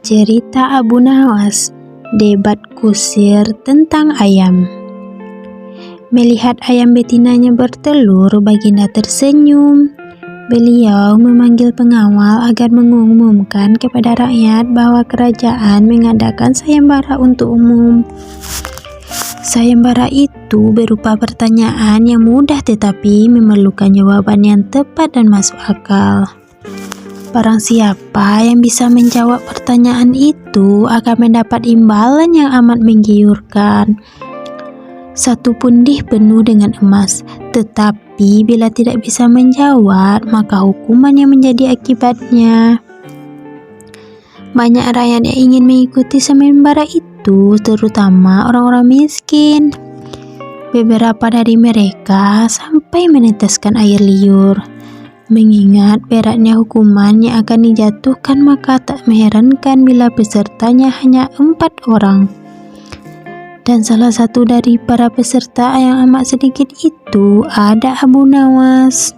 Cerita Abu Nawas, debat kusir tentang ayam. Melihat ayam betinanya bertelur, Baginda tersenyum. Beliau memanggil pengawal agar mengumumkan kepada rakyat bahwa kerajaan mengadakan sayembara untuk umum. Sayembara itu berupa pertanyaan yang mudah tetapi memerlukan jawaban yang tepat dan masuk akal. Barang siapa yang bisa menjawab pertanyaan itu akan mendapat imbalan yang amat menggiurkan. Satu pundih penuh dengan emas, tetapi bila tidak bisa menjawab, maka hukuman yang menjadi akibatnya. Banyak rakyat yang ingin mengikuti sayembara itu, terutama orang-orang miskin. Beberapa dari mereka sampai meneteskan air liur. Mengingat beratnya hukuman yang akan dijatuhkan, maka tak mengherankan bila pesertanya hanya 4 orang. Dan salah satu dari para peserta yang amat sedikit itu ada Abu Nawas.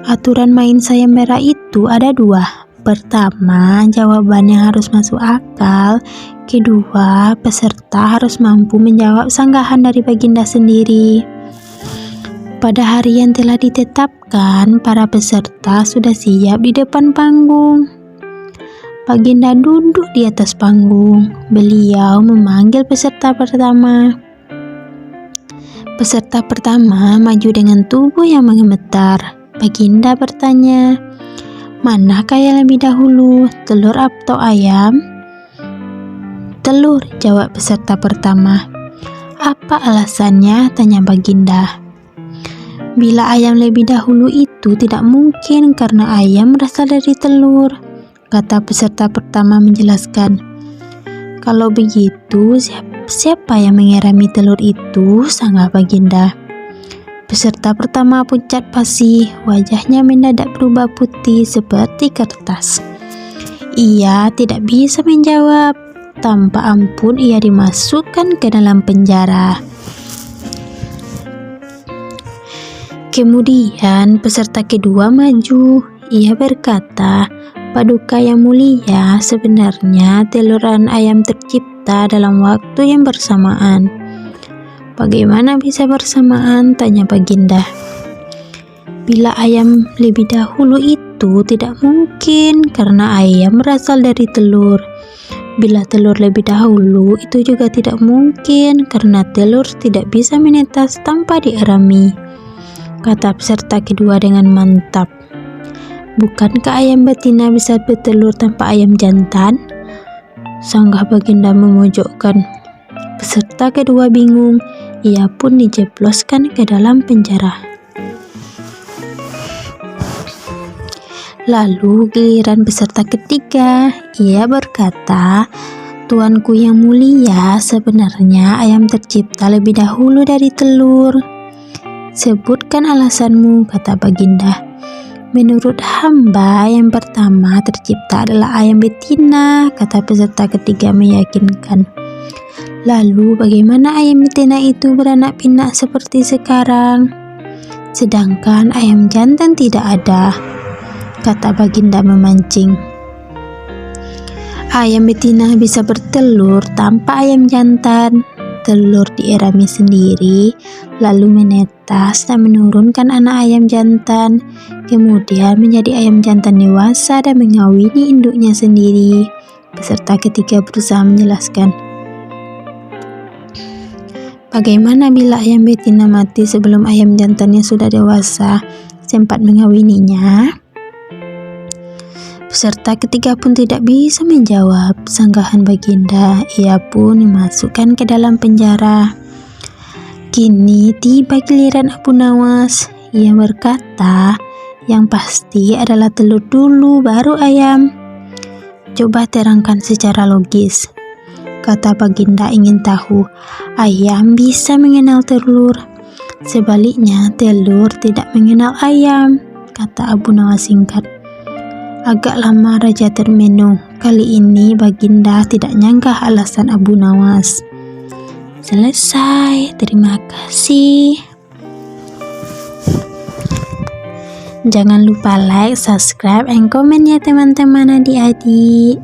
Aturan main sayembara itu ada 2. Pertama, jawaban yang harus masuk akal. Kedua, peserta harus mampu menjawab sanggahan dari Baginda sendiri. Pada hari yang telah ditetapkan, para peserta sudah siap di depan panggung. Baginda duduk di atas panggung. Beliau memanggil peserta pertama. Peserta pertama maju dengan tubuh yang menggemetar. Baginda bertanya, "Manakah yang lebih dahulu, telur atau ayam?" "Telur," jawab peserta pertama. "Apa alasannya?" tanya Baginda. "Bila ayam lebih dahulu itu tidak mungkin karena ayam berasal dari telur," kata peserta pertama menjelaskan. "Kalau begitu, siapa yang mengerami telur itu?" sanggah Baginda. Peserta pertama pucat pasi, wajahnya mendadak berubah putih seperti kertas. Ia tidak bisa menjawab. Tanpa ampun ia dimasukkan ke dalam penjara. Kemudian peserta kedua maju. Ia berkata, "Paduka yang mulia, sebenarnya telur dan ayam tercipta dalam waktu yang bersamaan." "Bagaimana bisa bersamaan?" tanya Baginda. "Bila ayam lebih dahulu itu tidak mungkin karena ayam berasal dari telur. Bila telur lebih dahulu itu juga tidak mungkin karena telur tidak bisa menetas tanpa dierami," kata peserta kedua dengan mantap. "Bukankah ayam betina bisa bertelur tanpa ayam jantan?" sanggah Baginda memojokkan. Peserta kedua bingung. Ia pun dijebloskan ke dalam penjara. Lalu giliran peserta ketiga. Ia berkata, "Tuanku yang mulia, sebenarnya ayam tercipta lebih dahulu dari telur." "Sebutkan alasanmu," kata Baginda. "Menurut hamba, yang pertama tercipta adalah ayam betina," kata peserta ketiga meyakinkan. "Lalu bagaimana ayam betina itu beranak pinak seperti sekarang? Sedangkan ayam jantan tidak ada," kata Baginda memancing. "Ayam betina bisa bertelur tanpa ayam jantan. Telur dierami sendiri, lalu menetas dan menurunkan anak ayam jantan, kemudian menjadi ayam jantan dewasa dan mengawini induknya sendiri." Peserta ketiga berusaha menjelaskan. "Bagaimana bila ayam betina mati sebelum ayam jantannya sudah dewasa, sempat mengawininya?" Peserta ketiga pun tidak bisa menjawab. Sanggahan Baginda, ia pun dimasukkan ke dalam penjara. Kini tiba giliran Abu Nawas. Ia berkata, "Yang pasti adalah telur dulu baru ayam." "Coba terangkan secara logis," kata Baginda ingin tahu. "Ayam bisa mengenal telur. Sebaliknya telur tidak mengenal ayam," kata Abu Nawas singkat. Agak lama raja termenung. Kali ini Baginda tidak nyangka alasan Abu Nawas. Selesai. Terima kasih. Jangan lupa like, subscribe, and komen ya teman-teman adik-adik.